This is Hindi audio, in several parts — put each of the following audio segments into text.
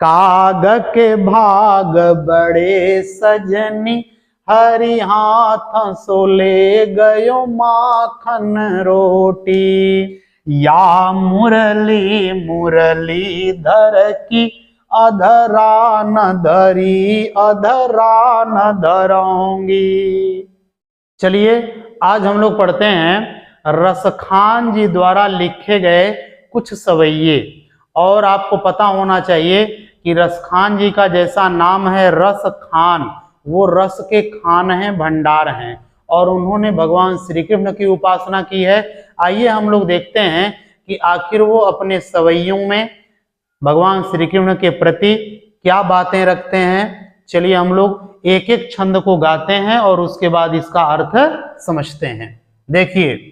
काग के भाग बड़े सजनी, हरि हाथ सो ले गयो माखन रोटी। या मुरली मुरली धर की, अधरा न धरी अधरा न धराऊंगी। चलिए आज हम लोग पढ़ते हैं रसखान जी द्वारा लिखे गए कुछ सवैये। और आपको पता होना चाहिए कि रसखान जी का जैसा नाम है रस खान, वो रस के खान हैं, भंडार हैं, और उन्होंने भगवान श्री कृष्ण की उपासना की है। आइए हम लोग देखते हैं कि आखिर वो अपने सवैयों में भगवान श्री कृष्ण के प्रति क्या बातें रखते हैं। चलिए हम लोग एक एक छंद को गाते हैं और उसके बाद इसका अर्थ समझते हैं। देखिए,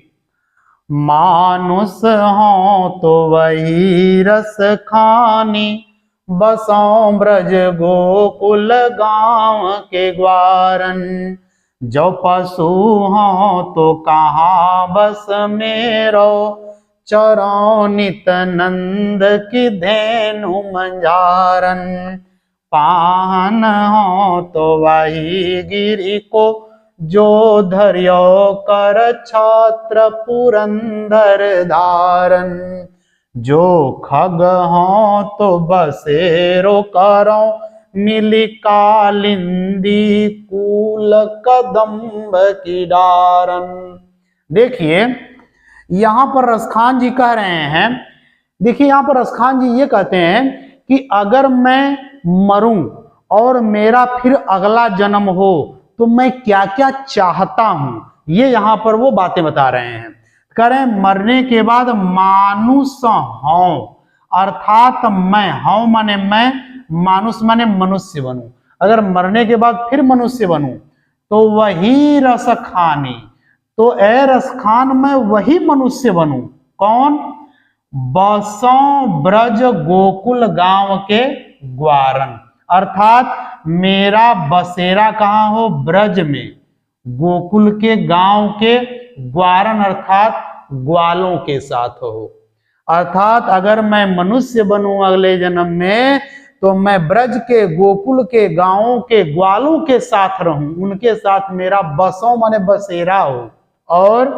मानुष हो तो वही रस खानी, बसों ब्रज गोकुल गांव के ग्वारन। जो पशु हो तो कहाँ बस मेरो, चरो नित नंद की धेनु मंजारन। पाहन हो तो वही गिरि को, जो धर्यो कर छत्र पुरंदर धारन। जो खग हो तो बसेरो करो, मिली कालिंदी कूल कदम्ब की डारन। देखिए यहां पर रसखान जी कह रहे हैं, देखिए यहां पर रसखान जी ये कहते हैं कि अगर मैं मरूं और मेरा फिर अगला जन्म हो तो मैं क्या क्या चाहता हूं, ये यहां पर वो बातें बता रहे हैं। कह रहे हैं मरने के बाद मानुष हूं, अर्थात मैं हूं माने मैं, मानुष माने मनुष्य बनूं। अगर मरने के बाद फिर मनुष्य बनूं तो वही रस खानी, तो ए रसखान मैं वही मनुष्य बनूं। कौन? बसों ब्रज गोकुल गांव के ग्वारन, अर्थात मेरा बसेरा कहां हो? ब्रज में, गोकुल के गांव के ग्वारन अर्थात ग्वालों के साथ हो। अर्थात अगर मैं मनुष्य बनूं अगले जन्म में तो मैं ब्रज के गोकुल के गांवों के ग्वालों के साथ रहूं, उनके साथ मेरा बसों माने बसेरा हो। और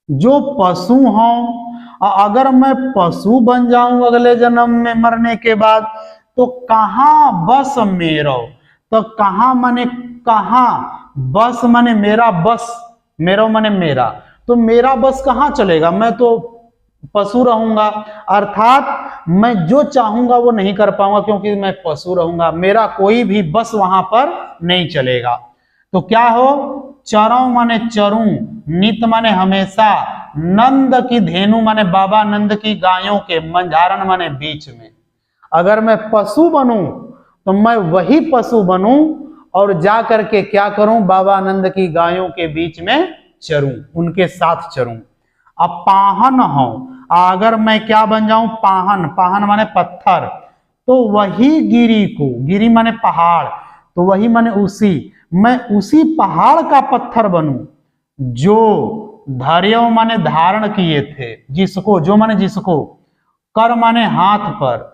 जो पशु हों, अगर मैं पशु बन जाऊं अगले जन्म में मरने के बाद तो कहां बस मेरो, तो कहां माने कहां, बस माने मेरा बस, मेरो माने मेरा, तो मेरा बस कहां चलेगा? मैं तो पशु रहूंगा, अर्थात मैं जो चाहूंगा वो नहीं कर पाऊंगा क्योंकि मैं पशु रहूंगा, मेरा कोई भी बस वहां पर नहीं चलेगा। तो क्या हो? चरों माने चरूं, नित माने हमेशा, नंद की धेनु माने बाबा नंद की गायों के, मंझारण माने बीच में। अगर मैं पशु बनूं तो मैं वही पशु बनूं और जा करके क्या करूं? बाबा नंद की गायों के बीच में चरूं, उनके साथ चरूं। अब पाहन हो, अगर मैं क्या बन जाऊं? पाहन, पाहन माने पत्थर, तो वही गिरी को, गिरी माने पहाड़, तो वही माने उसी, मैं उसी पहाड़ का पत्थर बनूं जो धर्यो माने धारण किए थे, जिसको, जो माने जिसको, कर माने हाथ पर,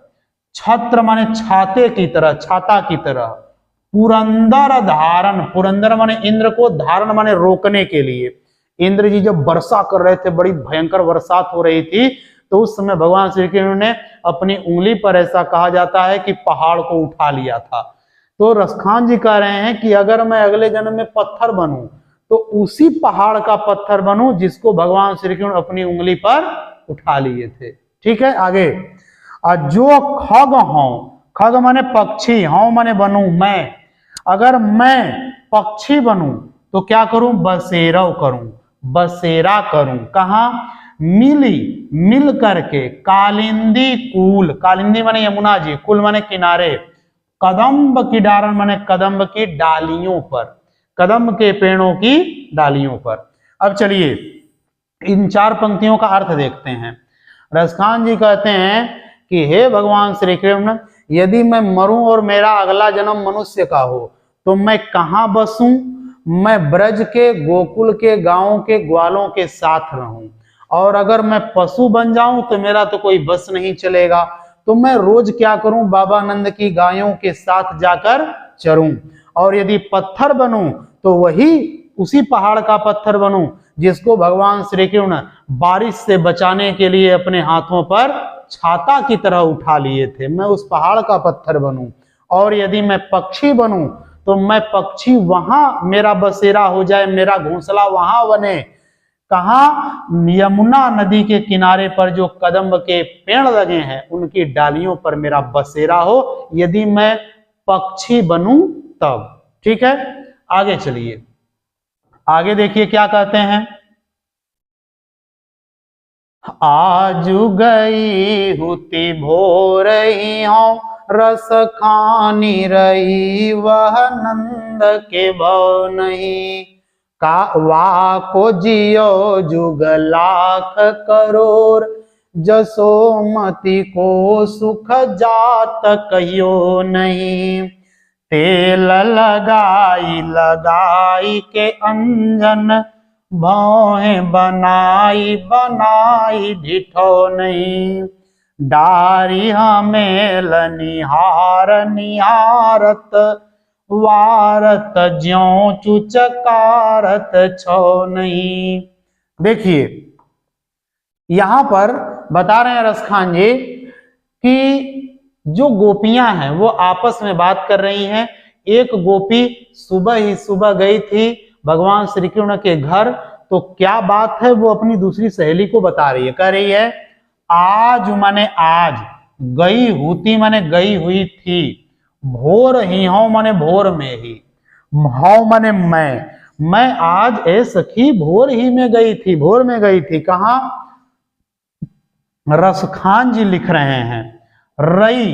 छत्र माने छाते की तरह, छाता की तरह, पुरंदर धारण, पुरंदर माने इंद्र को, धारण माने रोकने के लिए। इंद्र जी जब वर्षा कर रहे थे, बड़ी भयंकर बरसात हो रही थी, तो उस समय भगवान श्री कृष्ण ने अपनी उंगली पर, ऐसा कहा जाता है कि पहाड़ को उठा लिया था। तो रसखान जी कह रहे हैं कि अगर मैं अगले जन्म में पत्थर बनूं तो उसी पहाड़ का पत्थर बनूं जिसको भगवान श्री कृष्ण अपनी उंगली पर उठा लिए थे। ठीक है, आगे। जो खग हो, खग माने पक्षी, हो माने बनूं मैं, अगर मैं पक्षी बनूं तो क्या करूं? बसेरा करूं, बसेरा करूं। कहां? मिली, मिल करके, कालिंदी कूल, कालिंदी माने यमुना जी, कुल माने किनारे, कदम्ब की डारण माने कदम्ब की डालियों पर, कदम्ब के पेड़ों की डालियों पर। अब चलिए इन चार पंक्तियों का अर्थ देखते हैं। रसखान जी कहते हैं कि हे भगवान श्री कृष्ण, यदि मैं मरूं और मेरा अगला जन्म मनुष्य का हो तो मैं कहां बसूं? मैं ब्रज के गोकुल के गांवों के ग्वालों के साथ रहूं। और अगर मैं पशु बन जाऊं तो मेरा तो कोई बस नहीं चलेगा, तो मैं रोज क्या करूं, बाबा नंद की गायों के साथ जाकर चरूं। और यदि पत्थर बनूं तो वही उसी पहाड़ का पत्थर बनूं जिसको भगवान श्री कृष्ण बारिश से बचाने के लिए अपने हाथों पर छाता की तरह उठा लिए थे, मैं उस पहाड़ का पत्थर बनूं। और यदि मैं पक्षी बनूं तो मैं पक्षी वहां मेरा बसेरा हो जाए, मेरा घोंसला वहां बने। कहा, यमुना नदी के किनारे पर जो कदम्ब के पेड़ लगे हैं उनकी डालियों पर मेरा बसेरा हो, यदि मैं पक्षी बनूं तब। ठीक है, आगे चलिए, आगे देखिए क्या कहते हैं। आजू गई हुती भोर ही हो, रस खानी रही वह नंद के भव नहीं। का वाको जियो जुग लाख करोड़, जसोमती को सुख जात कहियो नहीं। तेल लगाई लगाई के अंजन, भौहें बनाई बनाई ढिठो नहीं। डारी हमेल निहार निहारत, वारत ज्यों चुचकारत छो नहीं। देखिए यहां पर बता रहे हैं रसखान जी कि जो गोपियां हैं वो आपस में बात कर रही हैं। एक गोपी सुबह ही सुबह गई थी भगवान श्री कृष्ण के घर, तो क्या बात है वो अपनी दूसरी सहेली को बता रही है, कह रही है आज माने आज, गई हुती माने गई हुई थी, भोर ही हूं माने भोर में ही, हूं माने मैं आज ए सखी भोर ही में गई थी, भोर में गई थी। कहा, रसखान जी लिख रहे हैं रई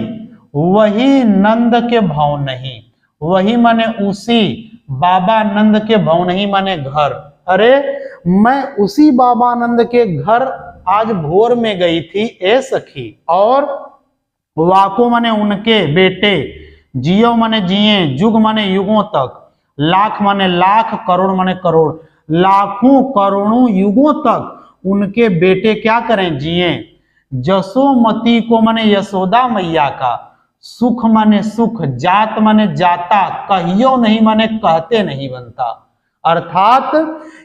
वही नंद के भाव नहीं, वही माने उसी बाबा नंद के भाव नहीं माने घर। अरे मैं उसी बाबा नंद के घर आज भोर में गई थी ए सखी। और वाको माने उनके बेटे, जियो माने जिए, जुग माने युगों तक, लाख माने लाख, करोड़ माने करोड़, लाखों करोड़ों युगों तक उनके बेटे क्या करें, जिए। जसोमती को माने यशोदा मैया का, सुख माने सुख, जात माने जाता, कहियो नहीं माने कहते नहीं बनता। अर्थात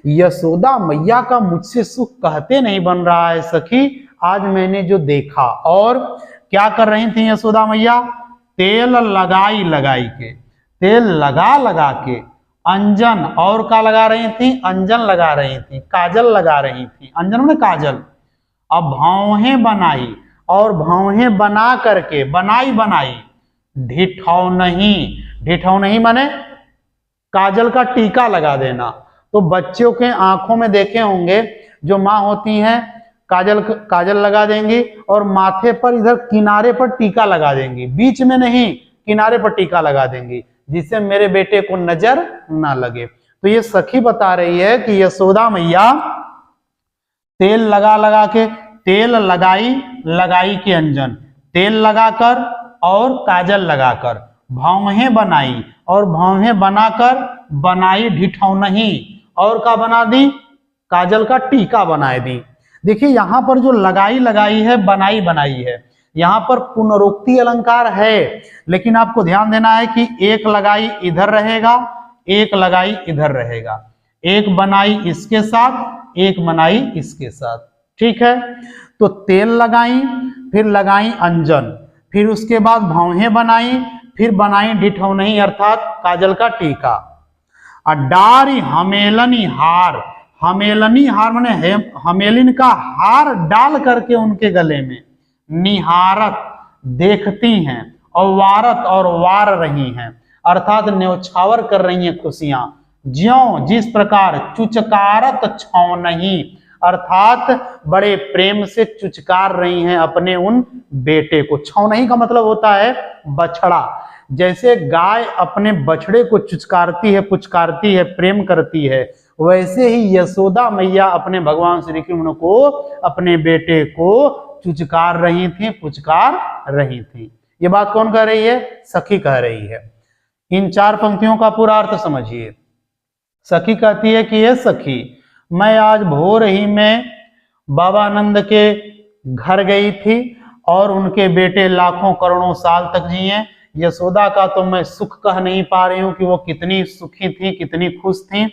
यशोदा मैया का मुझसे सुख कहते नहीं बन रहा है सखी, आज मैंने जो देखा। और क्या कर रही थी यशोदा मैया, तेल लगाई लगाई के, तेल लगा लगा के, अंजन और का लगा रही थी, अंजन लगा रही थी, काजल लगा रही थी, अंजन में काजल। अब भौहें बनाई, और भौहें बना करके, बनाई बनाई, ढिठौ नहीं माने काजल का टीका लगा देना। तो बच्चों के आंखों में देखे होंगे जो माँ होती हैं काजल लगा देंगी और माथे पर इधर किनारे पर टीका लगा देंगी, बीच में नहीं, किनारे पर टीका लगा देंगी, जिससे मेरे बेटे को नजर ना लगे। तो ये सखी बता रही है कि यशोदा मैया तेल लगा लगा के, तेल लगाई लगाई के अंजन, तेल लगाकर और काजल लगाकर, भौहें बनाई और भौहें बनाकर बनाई ढिठौ नहीं, और का बना दी, काजल का टीका बना दी। देखिए यहां पर जो लगाई लगाई है, बनाई बनाई है, यहां पर पुनरोक्ति अलंकार है, लेकिन आपको ध्यान देना है कि एक लगाई इधर रहेगा, एक लगाई इधर रहेगा, एक बनाई इसके साथ, एक बनाई इसके साथ। ठीक है, तो तेल लगाई, फिर लगाई अंजन, फिर उसके बाद भौहें बनाई, फिर बनाई ढिठौ नहीं अर्थात काजल का टीका। डारी हमेलनी हार, हमेलनी हार माने हमेलिन का हार डाल करके उनके गले में, निहारत देखती हैं, और वारत और वार रही हैं अर्थात न्यौछावर कर रही हैं खुशियां, ज्यों जिस प्रकार चुचकारत छौ नहीं अर्थात बड़े प्रेम से चुचकार रही हैं अपने उन बेटे को। छौ नहीं का मतलब होता है बछड़ा, जैसे गाय अपने बछड़े को चुचकारती है, पुचकारती है, प्रेम करती है, वैसे ही यशोदा मैया अपने भगवान श्री कृष्ण को, अपने बेटे को चुचकार रही थी, पुचकार रही थी। ये बात कौन कह रही है, सखी कह रही है। इन चार पंक्तियों का पूरा अर्थ समझिए। सखी कहती है कि ये सखी, मैं आज भोर ही में बाबा नंद के घर गई थी और उनके बेटे लाखों करोड़ों साल तक जिए। यशोदा का तो मैं सुख कह नहीं पा रही हूँ कि वो कितनी सुखी थी, कितनी खुश थी।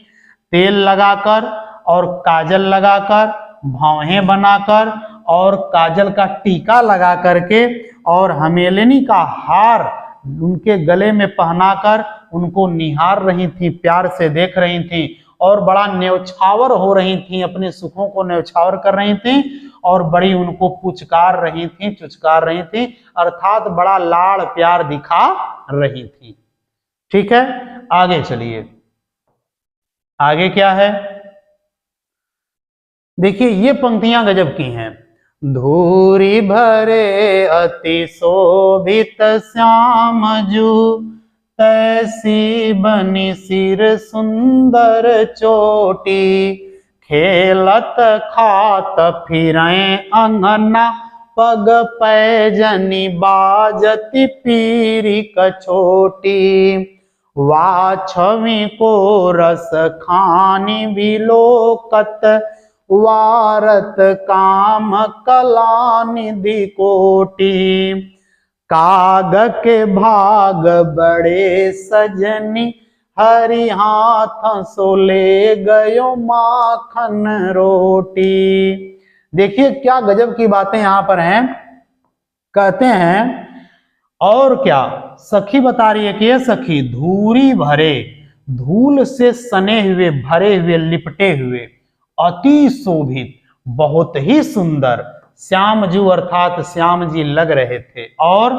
तेल लगाकर और काजल लगाकर, भौहें बनाकर और काजल का टीका लगा करके और हमेलिनी का हार उनके गले में पहनाकर उनको निहार रही थी, प्यार से देख रही थी और बड़ा न्यौछावर हो रही थी, अपने सुखों को न्यौछावर कर रही थी और बड़ी उनको पुचकार रही थी, चुचकार रही थी, अर्थात बड़ा लाड़ प्यार दिखा रही थी। ठीक है, आगे चलिए। आगे क्या है, देखिए ये पंक्तियां गजब की हैं। धूरी भरे अति शोभित श्याम जू, तैसी बनी सिर सुंदर चोटी, खेलत खात फिरें अंगना, पग पैजनी बाजती पीरी कछोटी, वाछवी को रस खानी विलोकत, वारत काम कला निधि कोटि, काग के भाग बड़े सजनी, हरि हाथ सो ले गयो माखन रोटी। देखिए क्या गजब की बातें यहां पर हैं। कहते हैं और क्या, सखी बता रही है कि ये सखी धूरी भरे, धूल से सने हुए, भरे हुए, लिपटे हुए, अति शोभित, बहुत ही सुंदर श्याम जू अर्थात श्याम जी लग रहे थे, और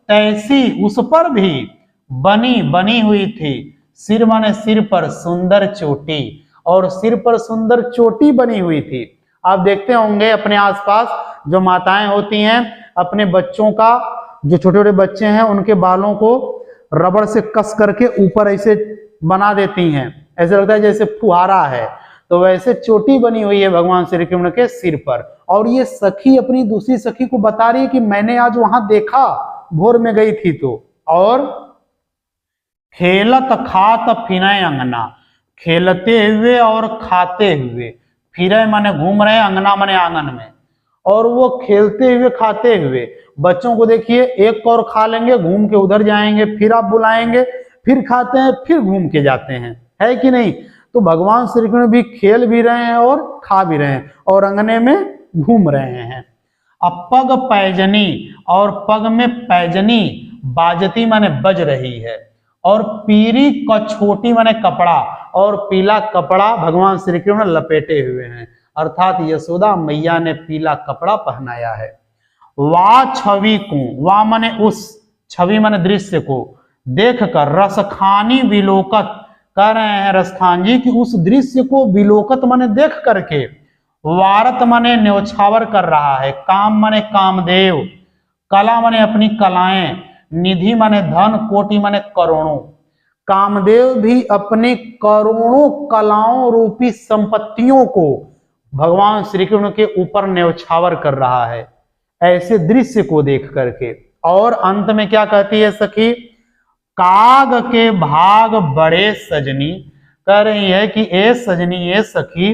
तैसी उस पर भी बनी हुई थी, सिर माने सिर पर सुंदर चोटी, और सिर पर सुंदर चोटी बनी हुई थी। आप देखते होंगे अपने आसपास जो माताएं होती हैं अपने बच्चों का, जो छोटे छोटे बच्चे हैं उनके बालों को रबड़ से कस करके ऊपर ऐसे बना देती हैं, ऐसे लगता है जैसे फुहारा है, तो वैसे चोटी बनी हुई है भगवान श्री कृष्ण के सिर पर। और ये सखी अपनी दूसरी सखी को बता रही है कि मैंने आज वहां देखा, भोर में गई थी तो। और खेलत खात फिरे अंगना, खेलते हुए और खाते हुए, फिरे माने घूम रहे, अंगना माने आंगन में, और वो खेलते हुए खाते हुए। बच्चों को देखिए, एक और खा लेंगे, घूम के उधर जाएंगे, फिर आप बुलाएंगे, फिर खाते हैं, फिर घूम के जाते हैं, है कि नहीं। तो भगवान श्री कृष्ण भी खेल भी रहे हैं और खा भी रहे हैं और अंगने में घूम रहे हैं। अब पग पैजनी, और पग में पैजनी बाजती माने बज रही है, और पीरी कछोटी माने कपड़ा, और पीला कपड़ा भगवान श्री कृष्ण लपेटे हुए हैं, अर्थात यशोदा मैया ने पीला कपड़ा पहनाया है। वा छवि को, वा माने उस, छवि माने दृश्य को देखकर, रसखानी विलोकत, कह रहे हैं रसखान जी कि उस दृश्य को विलोकत माने देख करके, वारत माने न्यौछावर कर रहा है, काम माने कामदेव, कला माने अपनी कलाएं, निधि माने धन, कोटि माने करोड़ों। कामदेव भी अपने करोड़ों कलाओं रूपी संपत्तियों को भगवान श्री कृष्ण के ऊपर न्यौछावर कर रहा है, ऐसे दृश्य को देख करके। और अंत में क्या कहती है सखी, काग के भाग बड़े सजनी, कह रही है कि ए सजनी, ए सखी,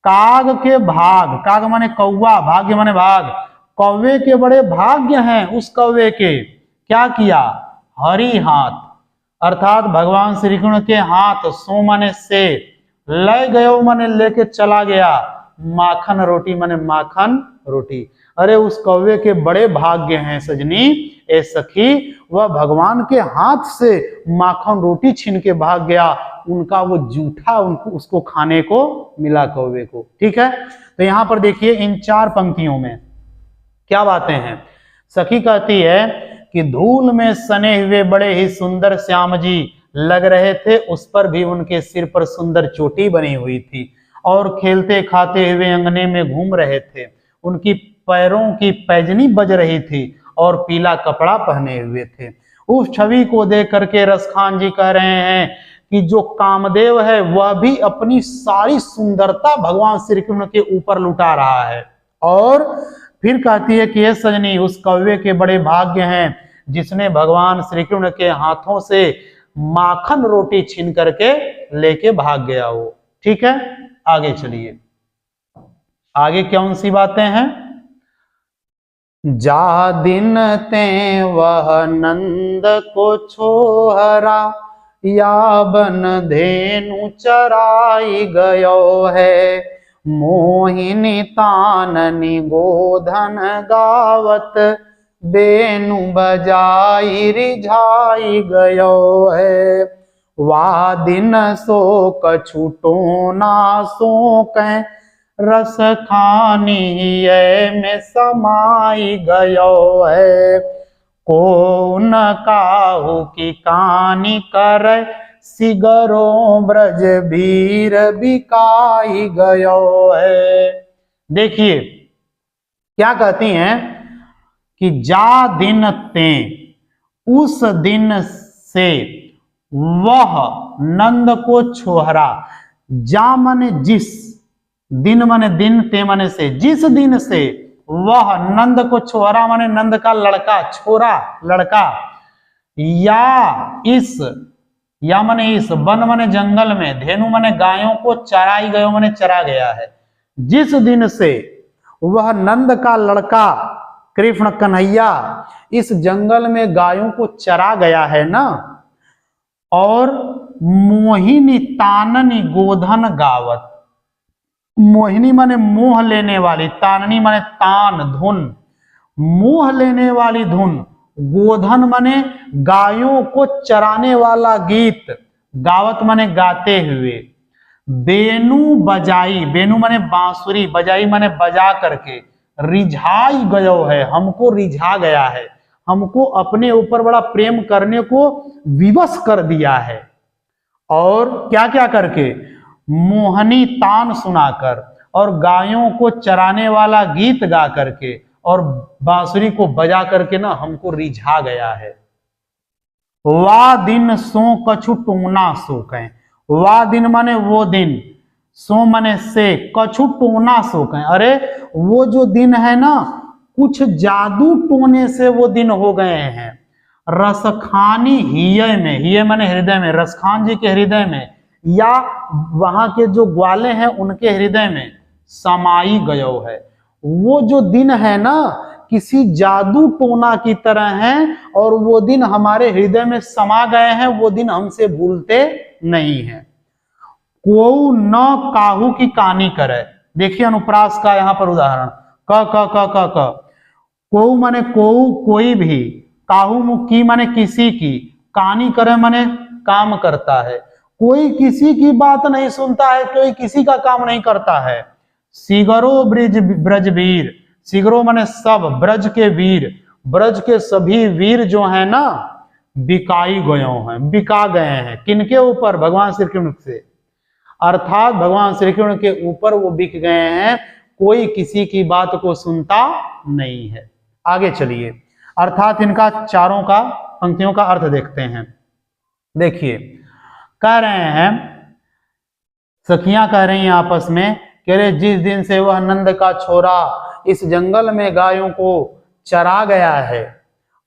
काग के भाग, काग माने कौवा, भाग्य माने भाग, कौवे के बड़े भाग्य हैं उस कौवे के, क्या किया, हरि हाथ, अर्थात भगवान श्री कृष्ण के हाथ, सो माने से, ले गयो माने लेके चला गया, माखन रोटी माने माखन रोटी। अरे उस कौवे के बड़े भाग्य हैं सजनी, ए सखी, वह भगवान के हाथ से माखन रोटी छीन के भाग गया, उनका वो जूठा उनको उसको खाने को मिला कौवे को। ठीक है, तो यहां पर देखिए इन चार पंक्तियों में क्या बातें हैं। सखी कहती है कि धूल में सने हुए बड़े ही सुंदर श्याम जी लग रहे थे, उस पर भी उनके सिर पर सुंदर चोटी बनी हुई थी, और खेलते खाते हुए अंगने में घूम रहे थे, उनकी पैरों की पैजनी बज रही थी और पीला कपड़ा पहने हुए थे। उस छवि को देख करके रसखान जी कह रहे हैं कि जो कामदेव है वह भी अपनी सारी सुंदरता भगवान श्री कृष्ण के ऊपर लुटा रहा है। और फिर कहती है कि ये सजनी, उस कौवे के बड़े भाग्य हैं जिसने भगवान श्री कृष्ण के हाथों से माखन रोटी छीन करके लेके भाग गया हो। ठीक है, आगे चलिए, आगे कौन सी बातें हैं। जा दिन ते वह नंद को छोहरा, या बन धेनु चराई गयो है। मोहिनी ताननी गोधन गावत, बेनु बजाई रिझाई गयो है। वा दिन सो कछु टोना सो कै, रस खानी में समाई गयो है। को न काहू की कानी कर, सिगरो ब्रज बीर बिकाई गयो है। देखिए क्या कहती हैं कि जा दिन ते, उस दिन से वह नंद को छोहरा। जा माने जिस, दिन माने दिन, ते माने से, जिस दिन से वह नंद को छोहरा माने नंद का लड़का, छोरा लड़का, या इस, या माने इस, वन माने जंगल में, धेनु माने गायों को चराई गयो माने चरा गया है। जिस दिन से वह नंद का लड़का कृष्ण कन्हैया इस जंगल में गायों को चरा गया है ना, और मोहिनी ताननी गोधन गावत। मोहिनी माने मोह लेने वाली, ताननी माने तान धुन, मोह लेने वाली धुन, गोधन माने गायों को चराने वाला गीत, गावत माने गाते हुए। बेनु बजाई, बेनु माने बांसुरी, बजाई माने बजा करके, रिझाई गयो है, हमको रिझा गया है, हमको अपने ऊपर बड़ा प्रेम करने को विवश कर दिया है। और क्या क्या करके, मोहनी तान सुनाकर, और गायों को चराने वाला गीत गा करके, और बांसुरी को बजा करके ना हमको रिझा गया है। वा दिन सो कछु टोना सो कहें, वा दिन माने वो दिन, सो माने से, कछु टोना सो कहें, अरे वो जो दिन है ना, कुछ जादू टोने से वो दिन हो गए हैं। रसखानी हिय में, हिय माने हृदय में, रसखान जी के हृदय में, या वहां के जो ग्वाले हैं उनके हृदय में समाई गयो है। वो जो दिन है ना, किसी जादू टोना की तरह है, और वो दिन हमारे हृदय में समा गए हैं, वो दिन हमसे भूलते नहीं हैं। को न काहू की कानी करे, देखिए अनुप्रास का यहाँ पर उदाहरण, क क क क क, को माने को, कोई भी, काहू मुखी माने किसी की, कानी करे माने काम करता है, कोई किसी की बात नहीं सुनता है, कोई किसी का काम नहीं करता है। सिगरो ब्रजवीर, सिगरो माने सब, ब्रज के वीर, ब्रज के सभी वीर जो हैं ना, बिकाई गयो हैं, बिका गए हैं। किनके ऊपर? भगवान श्री कृष्ण से, अर्थात भगवान श्री कृष्ण के ऊपर वो बिक गए हैं, कोई किसी की बात को सुनता नहीं है। आगे चलिए, अर्थात इनका चारों का पंक्तियों का अर्थ देखते हैं। देखिए कह रहे हैं, सखियां कह रही हैं आपस में, कह रहे जिस दिन से वह नंद का छोरा इस जंगल में गायों को चरा गया है,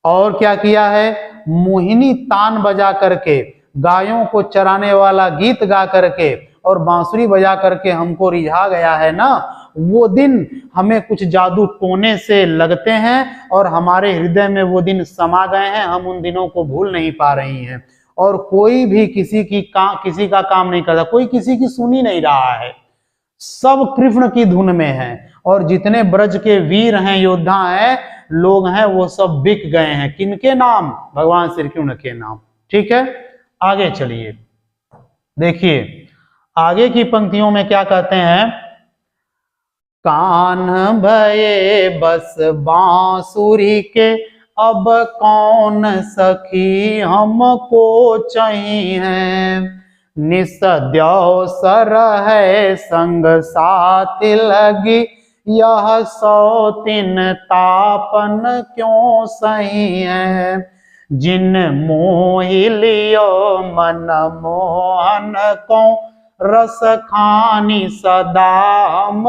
और क्या किया है, मोहिनी तान बजा करके, गायों को चराने वाला गीत गा करके, और बांसुरी बजा करके हमको रिझा गया है ना, वो दिन हमें कुछ जादू टोने से लगते हैं, और हमारे हृदय में वो दिन समा गए हैं, हम उन दिनों को भूल नहीं पा रही हैं। और कोई भी किसी का काम नहीं करता, कोई किसी की सुनी नहीं रहा है, सब कृष्ण की धुन में है, और जितने ब्रज के वीर हैं, योद्धा हैं, लोग हैं, वो सब बिक गए हैं। किनके नाम? भगवान श्री कृष्ण के नाम। ठीक है, आगे चलिए, देखिए आगे की पंक्तियों में क्या कहते हैं, कान भये बस बांसुरी के, अब कौन सखी हमको चाहिए, निसद्यो सर है संग साथी लगी, यह सौतिन तापन क्यों सही है, जिन मोहि लियो मन मोहन को, रस खानी सदा हम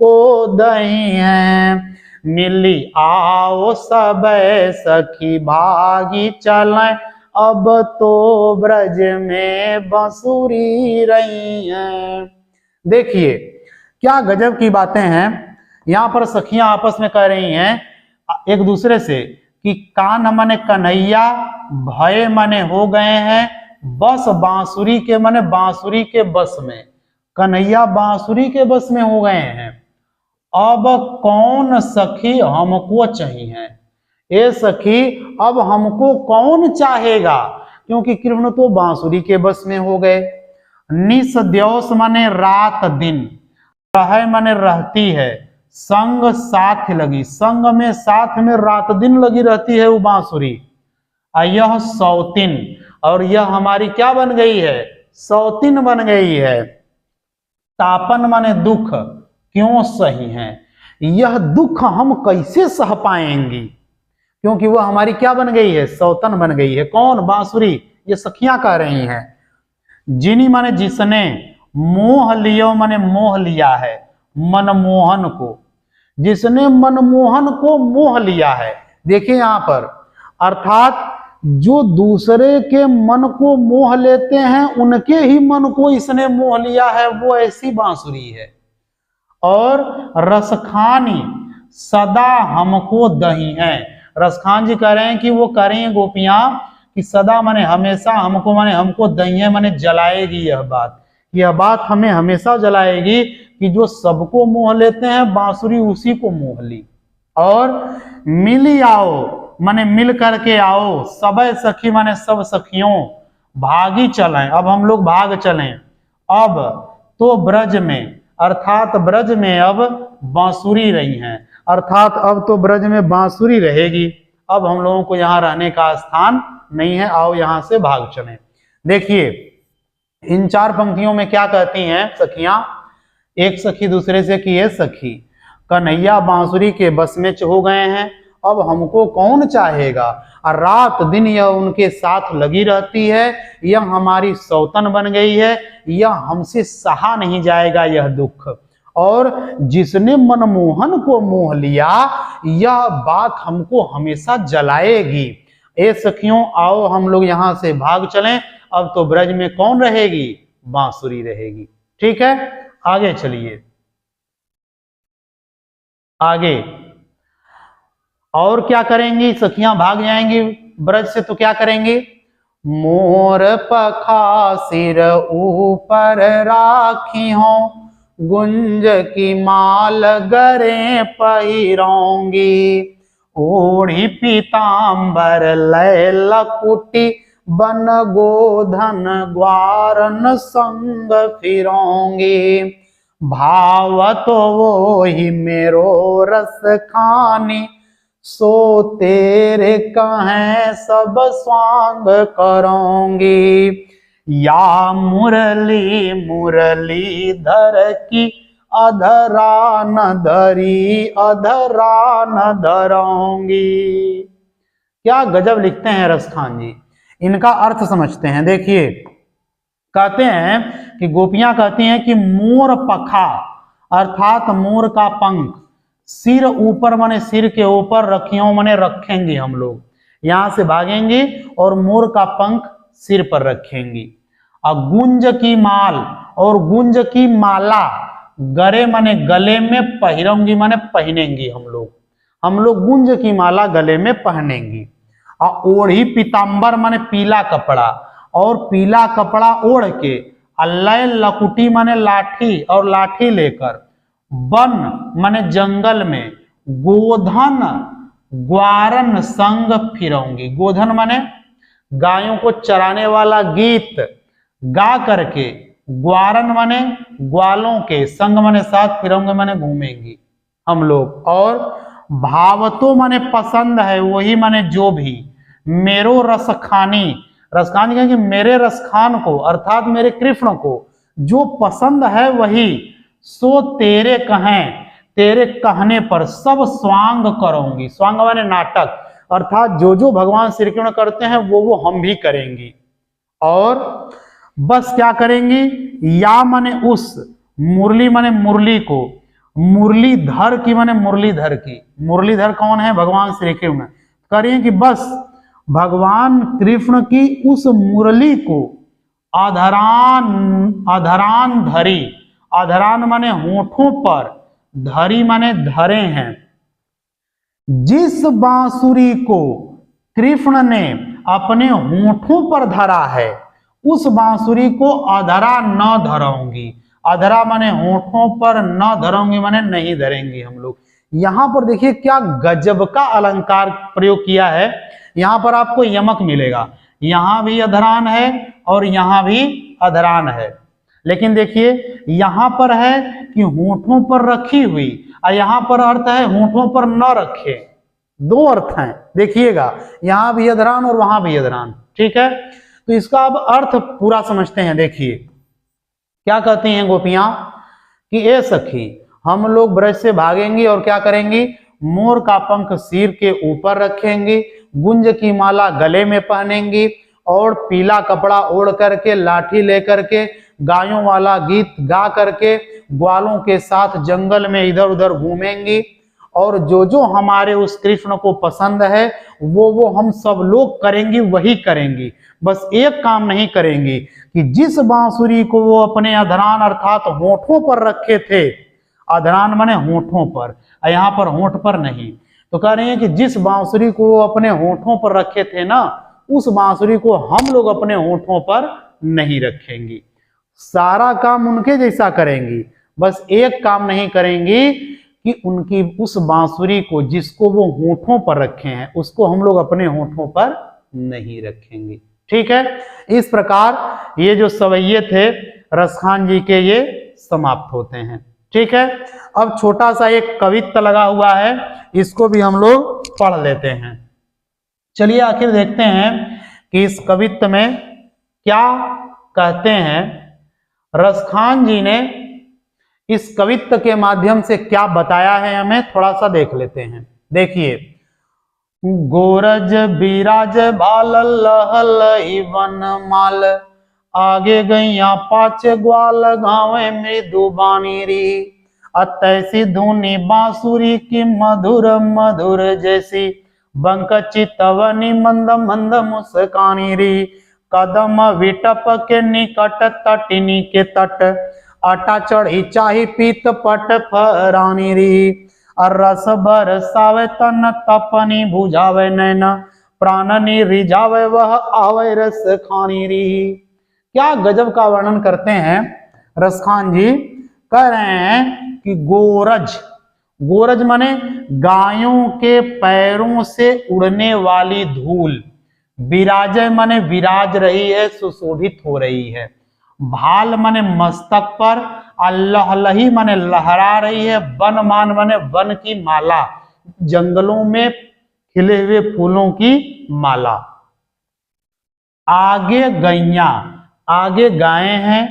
को दही है, मिली आओ सब सखी भागी चलें, अब तो ब्रज में बंसुरी रही हैं। देखिए क्या गजब की बातें हैं, यहाँ पर सखियां आपस में कह रही हैं, एक दूसरे से कि कान माने कन्हैया, भय माने हो गए हैं, बस बांसुरी के माने बांसुरी के बस में, कन्हैया बांसुरी के बस में हो गए हैं। अब कौन सखी हमको चाहिए, ए सखी अब हमको कौन चाहेगा, क्योंकि कृष्ण तो बांसुरी के बस में हो गए। निस दिवस माने रात दिन, रह माने रहती है, संग साथ लगी, संग में साथ में रात दिन लगी रहती है वो बांसुरी। यह सौतिन, और यह हमारी क्या बन गई है, सौतिन बन गई है। तापन माने दुख, क्यों सही है, यह दुख हम कैसे सह पाएंगी, क्योंकि वह हमारी क्या बन गई है, सौतन बन गई है। कौन, बांसुरी, ये सखियां कह रही हैं। जिनी माने जिसने, मोह लियो माने मोह लिया है, मनमोहन को, जिसने मनमोहन को मोह लिया है। देखिए यहां पर, अर्थात जो दूसरे के मन को मोह लेते हैं उनके ही मन को इसने मोह लिया है, वो ऐसी बांसुरी है। और रसखानी सदा हमको दही है, रसखान जी कह रहे हैं कि वो करें गोपियां कि सदा माने हमेशा, हमको माने हमको दही है माने जलाएगी, यह बात हमें हमेशा जलाएगी कि जो सबको मोह लेते हैं बांसुरी उसी को मोह ली। और मिली आओ माने मिल करके आओ, सब सखी माने सब सखियों, भागी चलें, अब हम लोग भाग चलें। अब तो ब्रज में, अर्थात ब्रज में अब बांसुरी रही हैं, अर्थात अब तो ब्रज में बांसुरी रहेगी, अब हम लोगों को यहाँ रहने का स्थान नहीं है, आओ यहाँ से भाग चलें। देखिए इन चार पंक्तियों में क्या कहती हैं सखियां, एक सखी दूसरे से कि ये सखी कन्हैया बांसुरी के बस में हो गए हैं, अब हमको कौन चाहेगा, और रात दिन यह उनके साथ लगी रहती है, यह हमारी सौतन बन गई है, यह हमसे सहा नहीं जाएगा यह दुख। और जिसने मनमोहन को मोह लिया, यह बात हमको हमेशा जलाएगी। ए सखियों आओ हम लोग यहां से भाग चलें, अब तो ब्रज में कौन रहेगी, बांसुरी रहेगी। ठीक है, आगे चलिए, आगे और क्या करेंगी सखियां, भाग जाएंगी ब्रज से तो क्या करेंगी, मोर पखा सिर ऊपर राखी हो, गुंज की माल गरे पहिरोंगी, ओढ़ी पीतांबर लय लकुटी, बन गोधन ग्वारन संग फिरोंगी, भाव तो वो ही मेरो रस खानी, सो तेरे कहें सब स्वांग करोंगी, या मुरली मुरली धर की, अधरा न धरी अधरा न धरोंगी। क्या गजब लिखते हैं रसखान जी, इनका अर्थ समझते हैं। देखिए कहते हैं कि गोपियां कहती हैं कि मोर पखा, अर्थात मोर का पंख, सिर ऊपर माने सिर के ऊपर, रखियों माने रखेंगे, हम लोग यहां से भागेंगे और मोर का पंख सिर पर रखेंगी। और गुंज की माल, और गुंज की माला, गरे माने गले में, पहिरोंगी माने पहनेंगी, हम लोग गुंज की माला गले में पहनेंगी। और ओढ़ी पीतांबर माने पीला कपड़ा, और पीला कपड़ा ओढ़ के, अल्लय लकुटी माने लाठी, और लाठी लेकर, वन माने जंगल में, गोधन ग्वारन संग फिरोंगी, गोधन माने गायों को चराने वाला गीत गा करके, ग्वारन माने ग्वालों के, संग माने साथ, फिरोंगे माने घूमेंगी हम लोग। और भावतो माने पसंद है, वही माने जो भी, मेरो रसखानी, रसखानी कहेंगे मेरे रसखान को, अर्थात मेरे कृष्ण को जो पसंद है वही, सो तेरे कहें, तेरे कहने पर सब स्वांग करूंगी, स्वांग माने नाटक, अर्थात जो जो भगवान श्री कृष्ण करते हैं वो हम भी करेंगी। और बस क्या करेंगी, या माने उस, मुरली माने मुरली को, मुरलीधर की माने मुरलीधर की, मुरलीधर कौन है, भगवान श्री कृष्ण, करें कि बस भगवान कृष्ण की उस मुरली को अधरान, अधरान धरी, अधरान माने होठों पर, धरी माने धरे हैं, जिस बांसुरी को कृष्ण ने अपने होठों पर धरा है उस बांसुरी को अधरा न धराऊंगी। अधरा माने होठों पर, न धराऊंगी माने नहीं धरेंगे हम लोग। यहां पर देखिए क्या गजब का अलंकार प्रयोग किया है। यहां पर आपको यमक मिलेगा, यहां भी अधरान है और यहां भी अधरान है, लेकिन देखिए यहां पर है कि होठों पर रखी हुई और यहां पर अर्थ है होठों पर न रखे। दो अर्थ हैं, देखिएगा यहां भी अधरान और वहां भी अधरान। ठीक है, तो इसका अब अर्थ पूरा समझते हैं। देखिए क्या कहती हैं गोपियां कि ए सखी, हम लोग ब्रज से भागेंगी और क्या करेंगी, मोर का पंख सिर के ऊपर रखेंगी, गुंज की माला गले में पहनेंगी और पीला कपड़ा ओढ़ करके, लाठी लेकर के, गायों वाला गीत गा करके ग्वालों के साथ जंगल में इधर उधर घूमेंगी और जो जो हमारे उस कृष्ण को पसंद है वो हम सब लोग करेंगी, वही करेंगी। बस एक काम नहीं करेंगी कि जिस बांसुरी को वो अपने अधरान अर्थात होठों पर रखे थे, अधरान माने होठों पर, यहाँ पर होठ पर नहीं, तो कह रही है कि जिस बांसुरी को वो अपने होठों पर रखे थे ना, उस बांसुरी को हम लोग अपने होठों पर नहीं रखेंगी। सारा काम उनके जैसा करेंगी, बस एक काम नहीं करेंगी कि उनकी उस बांसुरी को जिसको वो होठों पर रखे हैं उसको हम लोग अपने होठों पर नहीं रखेंगे। ठीक है, इस प्रकार ये जो सवैये थे रसखान जी के ये समाप्त होते हैं। ठीक है, अब छोटा सा एक कवित्त लगा हुआ है, इसको भी हम लोग पढ़ लेते हैं। चलिए आखिर देखते हैं कि इस कवित्त में क्या कहते हैं। रसखान जी ने इस कवित्त के माध्यम से क्या बताया है हमें थोड़ा सा देख लेते हैं। देखिए, गोरज बिराज भाल लहल वन माल, आगे गैया पाँच ग्वाल गावे मृदु बानी री, अतैसी धुनी बांसुरी की मधुर मधुर जैसी, बंक चितवनी मंद मंद मुस्कानी री, कदम विटप के निकट तटिनी के तट, आटा चढ़ी चाही पीत पट फरानी री, रस बरसावे तन तपनी बुझावे नैन, प्राणनी रिझावे वह आवे रस खानी री। क्या गजब का वर्णन करते हैं रसखान जी। कह रहे हैं कि गोरज, गोरज माने गायों के पैरों से उड़ने वाली धूल, विराजय माने विराज रही है, सुशोभित हो रही है, भाल माने मस्तक पर, लहलही माने लहरा रही है, वन मान माने वन की माला, जंगलों में खिले हुए फूलों की माला, आगे गैया, आगे गायें हैं,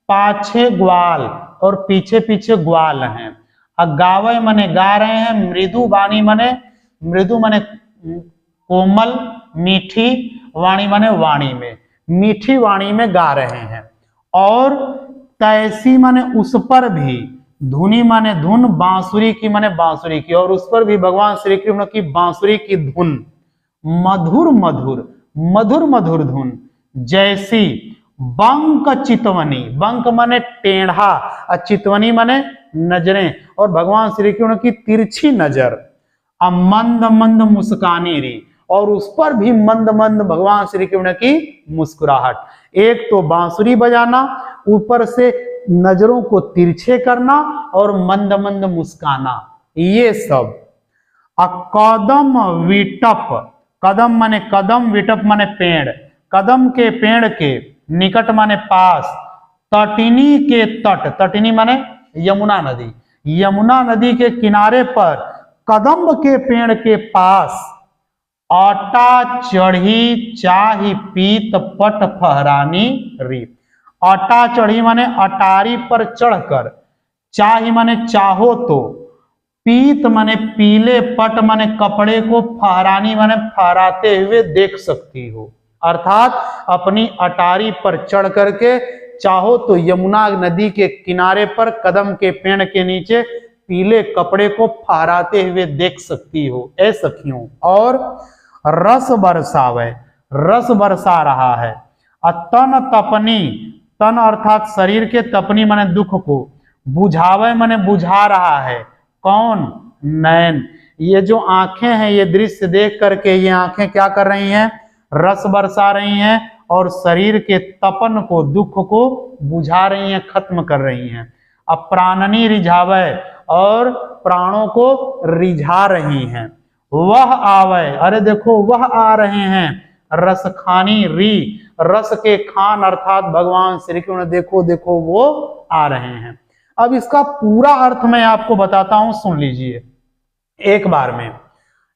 पाछे ग्वाल और पीछे पीछे ग्वाल हैं, गावे माने गा रहे हैं, मृदु वाणी माने, मृदु माने कोमल मीठी, वाणी माने वाणी में, मीठी वाणी में गा रहे हैं, और तैसी माने उस पर भी, धुनी माने धुन, बांसुरी की माने बांसुरी की, और उस पर भी भगवान श्री कृष्ण की बांसुरी की धुन, मधुर मधुर मधुर मधुर धुन जैसी, बंक चितवनी, बंक माने टेढ़ा और चितवनी माने नजरें, और भगवान श्री कृष्ण की तिरछी नजर, मंद मंद मुस्कानी री, और उस पर भी मंद मंद भगवान श्री कृष्ण की मुस्कुराहट। एक तो बांसुरी बजाना, ऊपर से नजरों को तिरछे करना और मंद मंद मुस्काना, ये सब। कदम विटप, कदम माने कदम, विटप माने पेड़, कदम के पेड़ के निकट माने पास, तटिनी के तट, तटिनी माने यमुना नदी, यमुना नदी के किनारे पर कदम के पेड़ के पास, आटा चढ़ी चाही पीत पट फहरानी री, आटा चढ़ी माने अटारी पर चढ़कर, चाही माने चाहो तो, पीत माने पीले, पट माने कपड़े को, फहरानी माने फहराते हुए देख सकती हो, अर्थात अपनी अटारी पर चढ़ करके चाहो तो यमुना नदी के किनारे पर कदम के पेड़ के नीचे पीले कपड़े को फहराते हुए देख सकती हो ऐ सखियों। और रस बरसावे, रस बरसा रहा है, तन तपनी, तन अर्थात शरीर के, तपनी माने दुख को, बुझावे माने बुझा रहा है, कौन, नैन, ये जो आंखें हैं ये दृश्य देख करके ये आंखें क्या कर रही हैं, रस बरसा रही हैं और शरीर के तपन को, दुख को बुझा रही हैं, खत्म कर रही हैं। अब प्राणनी रिझावे, और प्राणों को रिझा रही हैं। वह आवे, अरे देखो वह आ रहे हैं, रस खानी री, रस के खान अर्थात भगवान श्री कृष्ण, देखो देखो वो आ रहे हैं। अब इसका पूरा अर्थ मैं आपको बताता हूं, सुन लीजिए एक बार में।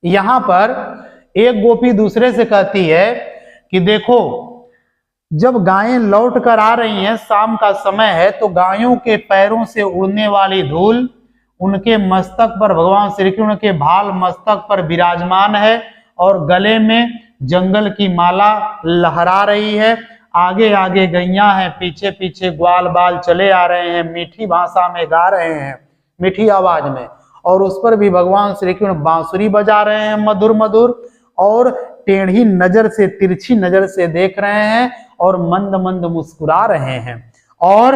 यहां पर एक गोपी दूसरे से कहती है कि देखो जब गायें लौट कर आ रही हैं, शाम का समय है, तो गायों के पैरों से उड़ने वाली धूल उनके मस्तक पर, भगवान श्री कृष्ण के भाल मस्तक पर विराजमान है और गले में जंगल की माला लहरा रही है। आगे आगे गैया हैं, पीछे पीछे ग्वाल बाल चले आ रहे हैं, मीठी भाषा में गा रहे हैं, मीठी आवाज में, और उस पर भी भगवान श्री कृष्ण बांसुरी बजा रहे हैं मधुर मधुर, और टेढ़ी नजर से, तिरछी नजर से देख रहे हैं और मंद मंद मुस्कुरा रहे हैं। और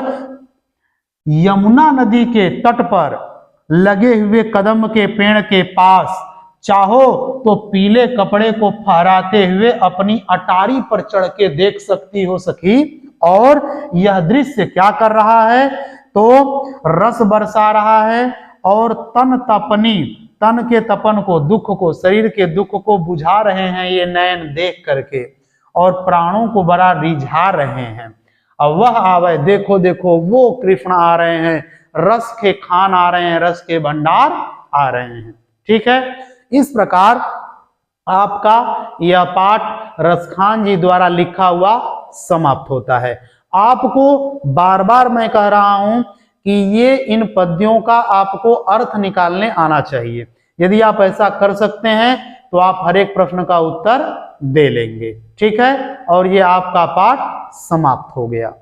यमुना नदी के तट पर लगे हुए कदम के पेड़ के पास चाहो तो पीले कपड़े को फहराते हुए अपनी अटारी पर चढ़ के देख सकती हो सखी। और यह दृश्य क्या कर रहा है, तो रस बरसा रहा है और तन के तपन को, दुख को, शरीर के दुख को बुझा रहे हैं ये नयन देख करके, और प्राणों को बड़ा रिझा रहे हैं। अब वह आवे, देखो देखो वो कृष्ण आ रहे हैं, रस के खान आ रहे हैं, रस के भंडार आ रहे हैं। ठीक है, इस प्रकार आपका यह पाठ रसखान जी द्वारा लिखा हुआ समाप्त होता है। आपको बार बार मैं कह रहा हूं कि ये इन पद्यों का आपको अर्थ निकालने आना चाहिए। यदि आप ऐसा कर सकते हैं तो आप हर एक प्रश्न का उत्तर दे लेंगे। ठीक है, और ये आपका पाठ समाप्त हो गया।